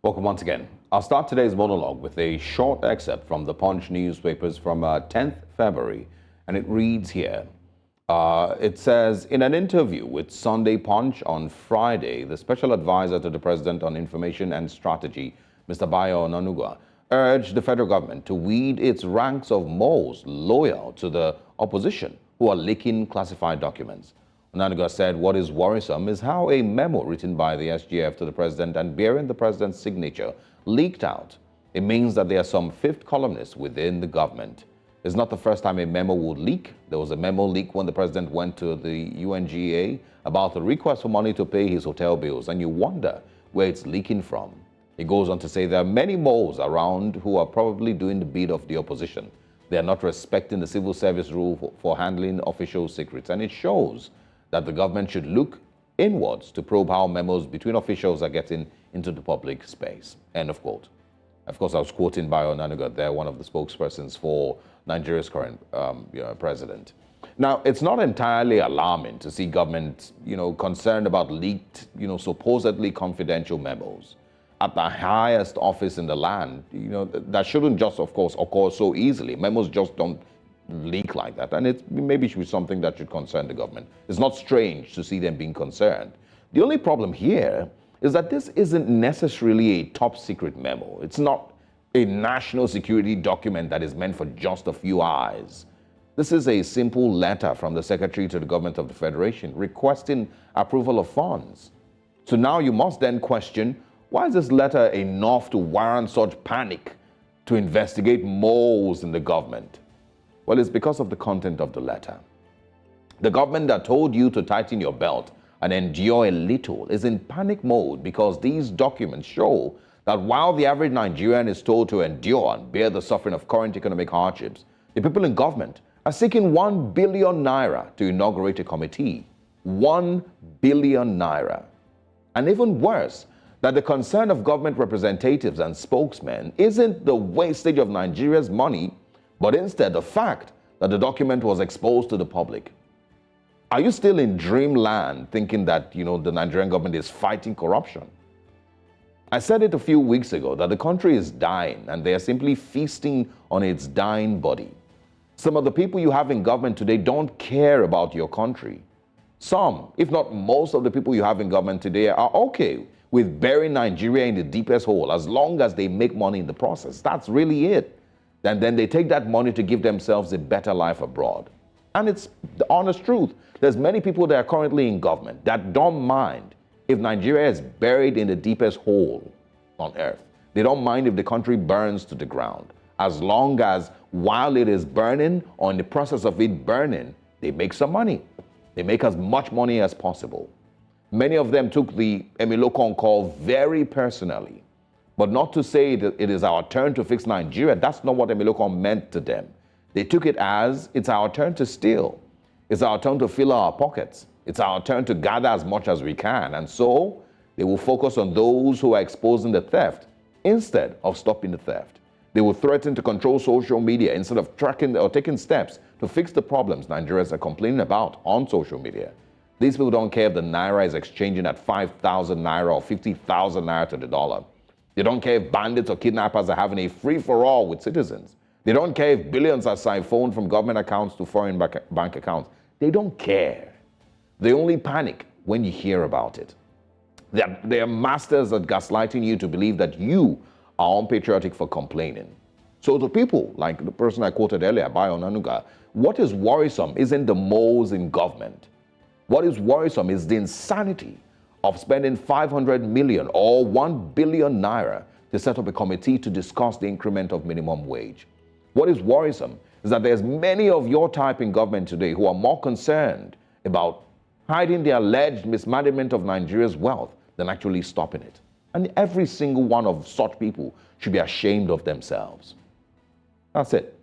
Welcome once again. I'll start today's monologue with a short excerpt from the Punch newspapers from 10th February, and it reads here. It says, in an interview with Sunday Punch on Friday, the special advisor to the President on Information and Strategy, Mr. Bayo Onanuga, urged the federal government to weed its ranks of moles loyal to the opposition who are leaking classified documents. Onanuga said what is worrisome is how a memo written by the SGF to the president and bearing the president's signature leaked out. It means that there are some fifth columnists within the government. It's not the first time a memo would leak. There was a memo leak when the president went to the UNGA about the request for money to pay his hotel bills, and you wonder where it's leaking from. He goes on to say there are many moles around who are probably doing the bid of the opposition. They are not respecting the civil service rule for handling official secrets, and it shows that the government should look inwards to probe how memos between officials are getting into the public space. End of quote. Of course, I was quoting Bayo Onanuga there, one of the spokespersons for Nigeria's current president. Now, it's not entirely alarming to see government, concerned about leaked, supposedly confidential memos at the highest office in the land. That shouldn't just, of course, occur so easily. Memos just don't leak like that, and it maybe should be something that should concern the government. It's not strange to see them being concerned. The only problem here is that this isn't necessarily a top secret memo. It's not a national security document that is meant for just a few eyes. This is a simple letter from the Secretary to the Government of the Federation requesting approval of funds. So now you must then question, why is this letter enough to warrant such panic to investigate moles in the government? Well, it's because of the content of the letter. The government that told you to tighten your belt and endure a little is in panic mode because these documents show that while the average Nigerian is told to endure and bear the suffering of current economic hardships, the people in government are seeking 1 billion naira to inaugurate a committee. 1 billion naira. And even worse, that the concern of government representatives and spokesmen isn't the wastage of Nigeria's money, but instead the fact that the document was exposed to the public. Are you still in dreamland thinking that, the Nigerian government is fighting corruption? I said it a few weeks ago that the country is dying and they are simply feasting on its dying body. Some of the people you have in government today don't care about your country. Some, if not most of the people you have in government today are okay with burying Nigeria in the deepest hole as long as they make money in the process. That's really it. And then they take that money to give themselves a better life abroad. And it's the honest truth. There's many people that are currently in government that don't mind if Nigeria is buried in the deepest hole on earth. They don't mind if the country burns to the ground, as long as while it is burning or in the process of it burning, they make some money. They make as much money as possible. Many of them took the Emilokon call very personally. But not to say that it is our turn to fix Nigeria. That's not what Emilokon meant to them. They took it as it's our turn to steal. It's our turn to fill our pockets. It's our turn to gather as much as we can. And so they will focus on those who are exposing the theft instead of stopping the theft. They will threaten to control social media instead of tracking or taking steps to fix the problems Nigerians are complaining about on social media. These people don't care if the naira is exchanging at 5,000 naira or 50,000 naira to the dollar. They don't care if bandits or kidnappers are having a free-for-all with citizens. They don't care if billions are siphoned from government accounts to foreign bank accounts. They don't care. They only panic when you hear about it. They are masters at gaslighting you to believe that you are unpatriotic for complaining. So to people like the person I quoted earlier, Bayo Onanuga, what is worrisome isn't the moles in government. What is worrisome is the insanity of spending 500 million or 1 billion naira to set up a committee to discuss the increment of minimum wage. What is worrisome is that there's many of your type in government today who are more concerned about hiding the alleged mismanagement of Nigeria's wealth than actually stopping it. And every single one of such people should be ashamed of themselves. That's it.